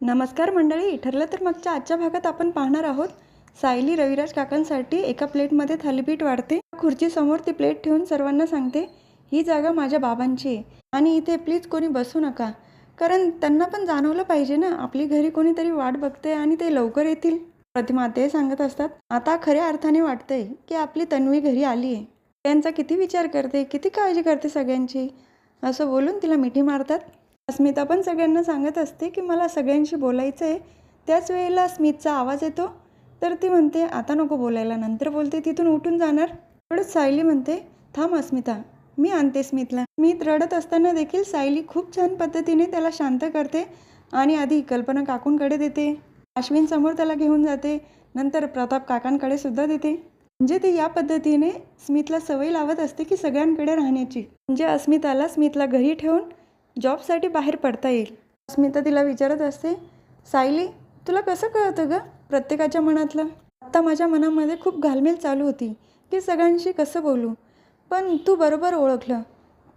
नमस्कार मंडळी. ठरलं तर मागच्या आजच्या भागात आपण पाहणार आहोत. सायली रविराज काकांसाठी एका प्लेटमध्ये थालीपीठ वाढते. खुर्चीसमोर ती प्लेट ठेवून सर्वांना सांगते, ही जागा माझ्या बाबांची आहे आणि इथे प्लीज कोणी बसू नका. कारण त्यांना पण जाणवलं पाहिजे ना, आपली घरी कोणीतरी वाट बघते आणि ते लवकर येतील. प्रतिमा ते सांगत असतात, आता खऱ्या अर्थाने वाटतंय की आपली तन्वी घरी आली आहे. त्यांचा किती विचार करते, किती काळजी करते सगळ्यांची. असं बोलून तिला मिठी मारतात. अस्मिता पण सगळ्यांना सांगत असते की मला सगळ्यांशी बोलायचं आहे. त्याच वेळेला स्मितचा आवाज येतो, तर ती म्हणते आता नको बोलायला, नंतर बोलते. तिथून उठून जाणार तेवढंच सायली म्हणते, थांब अस्मिता, मी आणते स्मितला. स्मित रडत असताना देखील सायली खूप छान पद्धतीने त्याला शांत करते आणि आधी कल्पना काकूंकडे देते, अश्विन समोर त्याला घेऊन जाते, नंतर प्रताप काकांकडे सुद्धा देते. म्हणजे ती या पद्धतीने स्मितला सवय लावत असते की सगळ्यांकडे राहण्याची. म्हणजे अस्मिताला स्मितला घरी ठेवून जॉबसाठी बाहेर पडता येईल. अस्मिता तिला विचारत असते, सायली तुला कसं कळतं गं प्रत्येकाच्या मनातलं. आत्ता माझ्या मनामध्ये खूप घालमेल चालू होती की सगळ्यांशी कसं बोलू, पण तू बरोबर ओळखलं.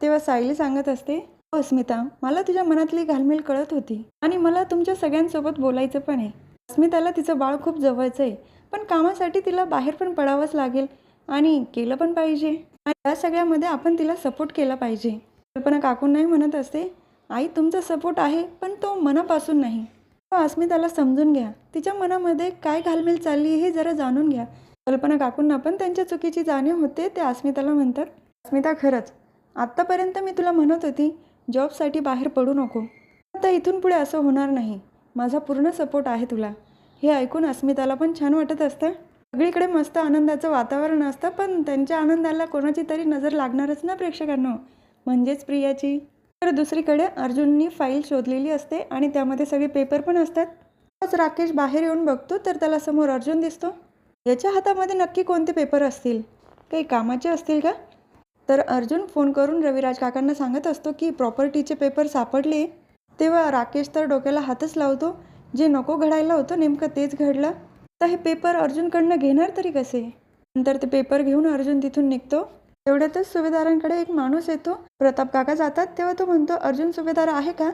तेव्हा सायली सांगत असते, हो अस्मिता, मला तुझ्या मनातली घालमेल कळत होती आणि मला तुमच्या सगळ्यांसोबत बोलायचं पण आहे. अस्मिताला तिचं बाळ खूप जवळचं आहे, पण कामासाठी तिला बाहेर पण पडावंच लागेल आणि केलं पण पाहिजे आणि या सगळ्यामध्ये आपण तिला सपोर्ट केला पाहिजे. कल्पना काकूंनाही म्हणत असते, आई तुमचा सपोर्ट आहे पण तो मनापासून नाही. अस्मिताला समजून घ्या, तिच्या मनामध्ये काय घालमेल चालली हे जरा जाणून घ्या. कल्पना काकूंना पण त्यांच्या चुकीची जाणीव होते. ते अस्मिताला म्हणतात, अस्मिता खरंच आत्तापर्यंत मी तुला म्हणत होती जॉबसाठी बाहेर पडू नको, आता इथून पुढे असं होणार नाही, माझा पूर्ण सपोर्ट आहे तुला. हे ऐकून अस्मिताला पण छान वाटत असतं. सगळीकडे मस्त आनंदाचं वातावरण असतं, पण त्यांच्या आनंदाला कोणाची तरी नजर लागणारच ना प्रेक्षकांना, म्हणजेच प्रियाची. तर दुसरीकडे अर्जुननी फाईल शोधलेली असते आणि त्यामध्ये सगळे पेपर पण असतात. आज राकेश बाहेर येऊन बघतो तर त्याला समोर अर्जुन दिसतो. याच्या हातामध्ये नक्की कोणते पेपर असतील, काही कामाचे असतील का. तर अर्जुन फोन करून रविराज काकांना सांगत असतो की प्रॉपर्टीचे पेपर सापडले. तेव्हा राकेश तर डोक्याला हातच लावतो, जे नको घडायला होतं नेमकं तेच घडलं. तर हे पेपर अर्जुनकडनं घेणार तरी कसे. नंतर ते पेपर घेऊन अर्जुन तिथून निघतो. तेवढ्यातच सुभेदारांकडे एक माणूस येतो. प्रताप काका जातात तेव्हा तो म्हणतो, अर्जुन सुभेदार आहे का,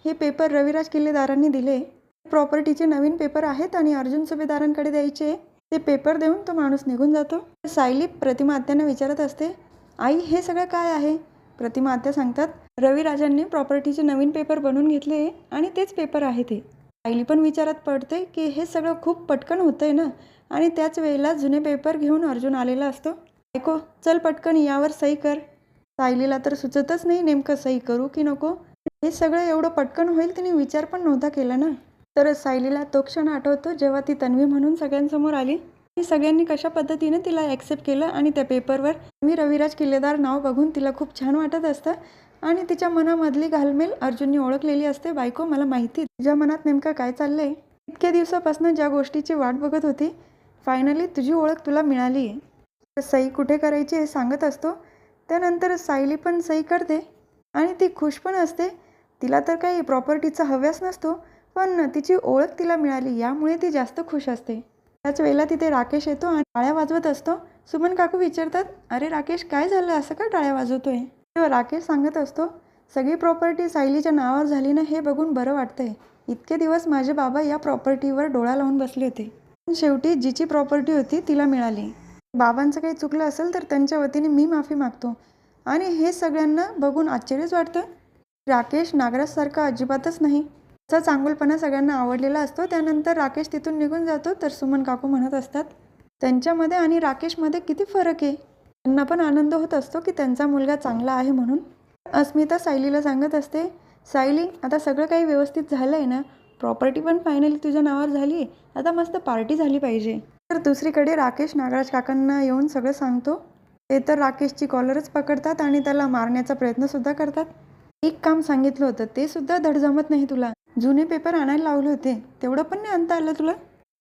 हे पेपर रविराज किल्लेदारांनी दिले, प्रॉपर्टीचे नवीन पेपर आहेत आणि अर्जुन सुभेदारांकडे द्यायचे. ते पेपर देऊन तो माणूस निघून जातो. सायली प्रतिमा आत्यांना विचारत असते, आई हे सगळं काय आहे. प्रतिमा आत्या सांगतात, रविराजांनी प्रॉपर्टीचे नवीन पेपर बनवून घेतले आणि तेच पेपर आहे ते. सायली पण विचारात पडते की हे सगळं खूप पटकन होतंय ना, आणि त्याच वेळेला जुने पेपर घेऊन अर्जुन आलेला असतो. ऐको चल पटकन यावर सही कर. सायलीला तर सुचतच नाही नेमकं सही करू की नको. हे सगळं एवढं पटकन होईल तिने विचार पण नव्हता केला ना. तर सायलीला तो क्षण आठवतो जेव्हा ती तन्वी म्हणून सगळ्यांसमोर आली. सगळ्यांनी कशा पद्धतीने तिला ॲक्सेप्ट केलं आणि त्या पेपरवर तन्वी रविराज किल्लेदार नाव बघून तिला खूप छान वाटत असतं आणि तिच्या मनामधली घालमेल अर्जुननी ओळखलेली असते. बायको मला माहिती तुझ्या मनात नेमकं काय चाललंय. इतक्या दिवसापासून ज्या गोष्टीची वाट बघत होती, फायनली तुझी ओळख तुला मिळाली आहे. सही कुठे करायची हे सांगत असतो. त्यानंतर सायली पण सही करते आणि ती खुश पण असते. तिला तर काही प्रॉपर्टीचा हव्यास नसतो, पण तिची ओळख तिला मिळाली यामुळे ती जास्त खुश असते. त्याच वेळेला तिथे राकेश येतो आणि टाळ्या वाजवत असतो. सुमन काकू विचारतात, अरे राकेश काय झालं, असं का टाळ्या वाजवतोय. तेव्हा राकेश सांगत असतो, सगळी प्रॉपर्टी सायलीच्या नावावर झाली ना, हे बघून बरं वाटतंय. इतके दिवस माझे बाबा या प्रॉपर्टीवर डोळा लावून बसले होते, पण शेवटी जिची प्रॉपर्टी होती तिला मिळाली. बाबांचं काही चुकलं असेल तर त्यांच्या वतीने मी माफी मागतो. आणि हे सगळ्यांना बघून आश्चर्यच वाटतं. राकेश नागराजसारखा अजिबातच नाही. त्याचा चांगुलपणा सगळ्यांना आवडलेला असतो. त्यानंतर राकेश तिथून निघून जातो. तर सुमन काकू म्हणत असतात, त्यांच्यामध्ये आणि राकेशमध्ये किती फरक आहे. त्यांना पण आनंद होत असतो की त्यांचा मुलगा चांगला आहे म्हणून. अस्मिता सायलीला सांगत असते, सायली आता सगळं काही व्यवस्थित झालं आहे ना, प्रॉपर्टी पण फायनली तुझ्या नावावर झाली, आता मस्त पार्टी झाली पाहिजे. तर दुसरीकडे राकेश नागराज काकांना येऊन सगळं सांगतो. ते तर राकेशची कॉलरच पकडतात आणि त्याला मारण्याचा प्रयत्नसुद्धा करतात. एक काम सांगितलं होतं ते सुद्धा धड जमत नाही तुला, जुने पेपर आणायला लावले होते तेवढं पण नाही आणता आलं तुला.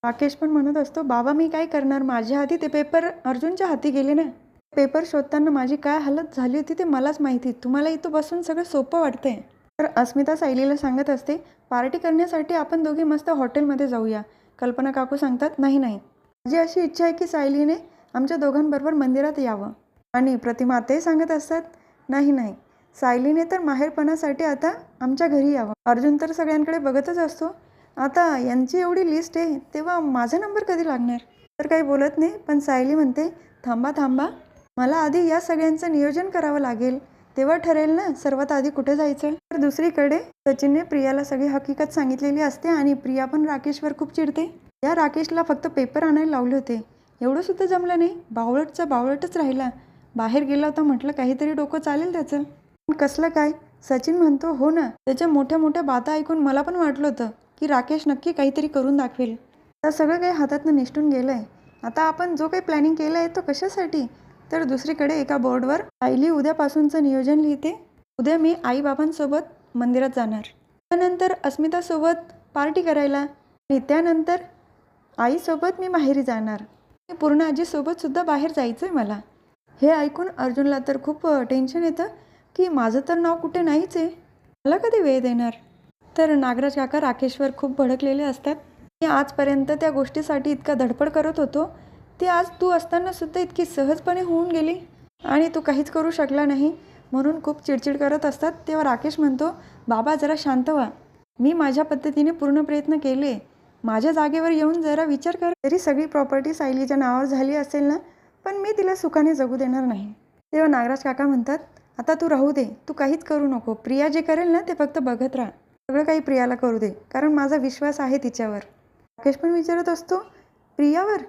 राकेश पण म्हणत असतो, बाबा मी काय करणार, माझ्या हाती ते पेपर अर्जुनच्या हाती गेले ना. पेपर शोधताना माझी काय हालत झाली होती ते मलाच माहिती. तुम्हाला इथं बसून सगळं सोपं वाटतंय. तर अस्मिता सायलीला सांगत असते, पार्टी करण्यासाठी आपण दोघी मस्त हॉटेलमध्ये जाऊया. कल्पना काकू सांगतात, नाही नाही, माझी अशी इच्छा आहे की सायलीने आमच्या दोघांबरोबर मंदिरात यावं. आणि प्रतिमा ते सांगत असतात, नाही नाही, सायलीने तर माहेरपणासाठी आता आमच्या घरी यावं. अर्जुन तर सगळ्यांकडे बघतच असतो आता यांची एवढी लिस्ट आहे, तेव्हा माझा नंबर कधी लागणार? तर काही बोलत नाही, पण सायली म्हणते, थांबा थांबा, मला आधी या सगळ्यांचं नियोजन करावं लागेल, तेव्हा ठरेल ना सर्वात आधी कुठे जायचं. तर दुसरीकडे सचिनने प्रियाला सगळी हकीकत सांगितलेली असते आणि प्रिया पण राकेशवर खूप चिडते. या राकेशला फक्त पेपर आणायला लावले होते, एवढं सुद्धा जमलं नाही, बावळटचा बावळटच राहिला. बाहेर गेला होता, म्हटलं काहीतरी डोकं चालेल त्याचं, पण कसलं काय? सचिन म्हणतो, हो ना, त्याच्या मोठ्या मोठ्या बाता ऐकून मला पण वाटलं होतं की राकेश नक्की काहीतरी करून दाखवेल. तर सगळं काही हातातनं निसटून गेलं आहे. आता आपण जो काही प्लॅनिंग केलं आहे तो कशासाठी? तर दुसरीकडे एका बोर्डवर सायली उद्यापासूनचं नियोजन लिहिते. उद्या मी आईबाबांसोबत मंदिरात जाणार, त्यानंतर अस्मितासोबत पार्टी करायला आणि त्यानंतर आईसोबत मी माहेरी जाणार, पूर्ण आजीसोबतसुद्धा बाहेर जायचं आहे मला. हे ऐकून अर्जुनला तर खूप टेन्शन येतं की माझं तर नाव कुठे नाहीच आहे, मला कधी वेळ देणार. तर नागराज काका राकेशवर खूप भडकलेले असतात. मी आजपर्यंत त्या गोष्टीसाठी इतका धडपड करत होतो, ती आज तू असतानासुद्धा इतकी सहजपणे होऊन गेली आणि तू काहीच करू शकला नाही, म्हणून खूप चिडचिड करत असतात. तेव्हा राकेश म्हणतो, बाबा जरा शांत व्हा, मी माझ्या पद्धतीने पूर्ण प्रयत्न केले, माझ्या जागेवर येऊन जरा विचार कर. तरी सगळी प्रॉपर्टी सायलीच्या नावावर झाली असेल ना, पण मी तिला सुखाने जगू देणार नाही. तेव्हा नागराज काका म्हणतात, आता तू राहू दे, तू काहीच करू नको, प्रिया जे करेल ना ते फक्त बघत राहा, सगळं काही प्रियाला करू दे, कारण माझा विश्वास आहे तिच्यावर. राकेश पण विचारत असतो, प्रियावर?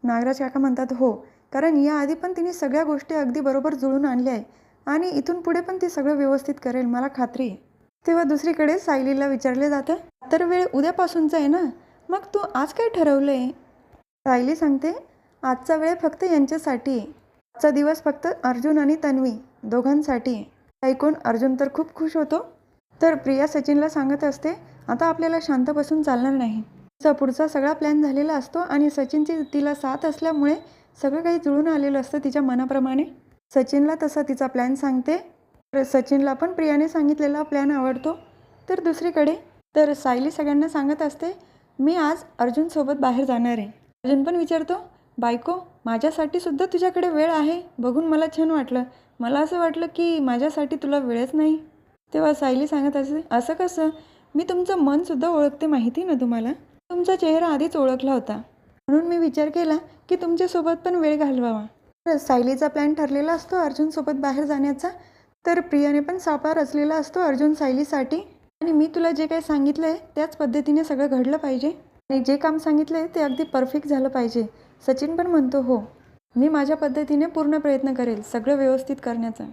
नागराज काका म्हणतात, हो, कारण याआधी पण तिने सगळ्या गोष्टी अगदी बरोबर जुळून आणल्या आहे आणि इथून पुढे पण ती सगळं व्यवस्थित करेल, मला खात्री आहे. तेव्हा दुसरीकडे सायलीला विचारले जातं, तर वेळ उद्यापासूनचा आहे ना, मग तू आज काय ठरवलं आहे? सायली सांगते, आजचा वेळ फक्त यांच्यासाठी आहे, आजचा दिवस फक्त अर्जुन आणि तन्वी दोघांसाठी आहे. ऐकून अर्जुन तर खूप खुश होतो. तर प्रिया सचिनला सांगत असते, आता आपल्याला शांत बसून चालणार नाही, तिचा पुढचा सगळा प्लॅन झालेला असतो आणि सचिनची तिला साथ असल्यामुळे सगळं काही जुळून आलेलं असतं तिच्या मनाप्रमाणे. सचिनला तसा तिचा प्लॅन सांगते, तर सचिनला पण प्रियाने सांगितलेला प्लॅन आवडतो. तर दुसरीकडे तर सायली सगळ्यांना सांगत असते, मी आज अर्जुनसोबत बाहेर जाणार आहे. अर्जुन पण विचारतो, बायको, माझ्यासाठी सुद्धा तुझ्याकडे वेळ आहे, बघून मला छान वाटलं, मला असं वाटलं की माझ्यासाठी तुला वेळच नाही. तेव्हा सायली सांगत असते, असं कसं, मी तुमचं मनसुद्धा ओळखते, माहिती ना तुम्हाला, तुमचा चेहरा आधीच ओळखला होता, म्हणून मी विचार केला की तुमच्यासोबत पण वेळ घालवावा. तर सायलीचा प्लॅन ठरलेला असतो अर्जुनसोबत बाहेर जाण्याचा. तर प्रियाने पण सापळा रचलेला असतो अर्जुन सायलीसाठी, आणि मी तुला जे काही सांगितलं आहे त्याच पद्धतीने सगळं घडलं पाहिजे आणि जे काम सांगितलं आहे ते अगदी परफेक्ट झालं पाहिजे. सचिन पण म्हणतो, हो, मी माझ्या पद्धतीने पूर्ण प्रयत्न करेल सगळं व्यवस्थित करण्याचा.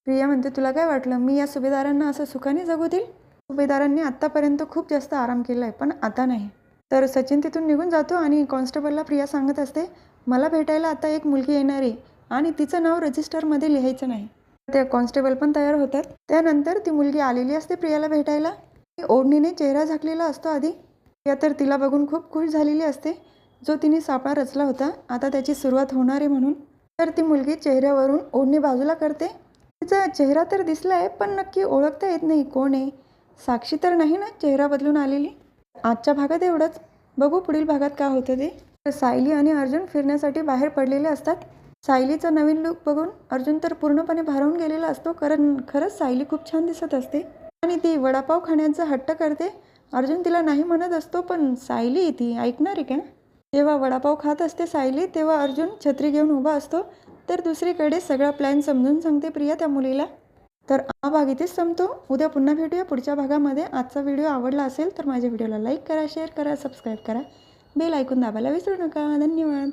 प्रिया म्हणते, तुला काय वाटलं मी या सुभेदारांना असं सुखाने जगू देईल? सुभेदारांनी आत्तापर्यंत खूप जास्त आराम केला आहे, पण आता नाही. तर सचिन तिथून निघून जातो आणि कॉन्स्टेबलला प्रिया सांगत असते, मला भेटायला आता एक मुलगी येणार आहे आणि तिचं नाव रजिस्टरमध्ये लिहायचं नाही. त्या कॉन्स्टेबल पण तयार होतात. त्यानंतर ती मुलगी आलेली असते प्रियाला भेटायला. ती ओढणीने चेहरा झाकलेला असतो आधी. प्रिया तर तिला बघून खूप खुश झालेली असते, जो तिने सापळा रचला होता आता त्याची सुरुवात होणार आहे म्हणून. तर ती मुलगी चेहऱ्यावरून ओढणी बाजूला करते. तिचा चेहरा तर दिसला आहे, पण नक्की ओळखता येत नाही कोण आहे. साक्षी तर नाही ना चेहरा बदलून आलेली? आजच्या भागात एवढंच, बघू पुढील भागात काय होतं ते. तर सायली आणि अर्जुन फिरण्यासाठी बाहेर पडलेले असतात. सायलीचा नवीन लुक बघून अर्जुन तर पूर्णपणे भारावून गेलेला असतो, कारण खरंच सायली खूप छान दिसत असते आणि ती वडापाव खाण्याचा हट्ट करते. अर्जुन तिला नाही म्हणत असतो, पण सायली ती ऐकणार आहे का? जेव्हा वडापाव खात असते सायली, तेव्हा अर्जुन छत्री घेऊन उभा असतो. तर दुसरीकडे सगळा प्लॅन समजून सांगते प्रिया त्या मुलीला. तर हा भाग इथेच संपतो. उद्या पुन्हा भेटूया पुढच्या भागामध्ये. आजचा व्हिडिओ आवडला असेल तर माझ्या व्हिडिओला लाईक करा, शेअर करा, सबस्क्राईब करा, बेल ऐकून दाबायला विसरू नका. धन्यवाद.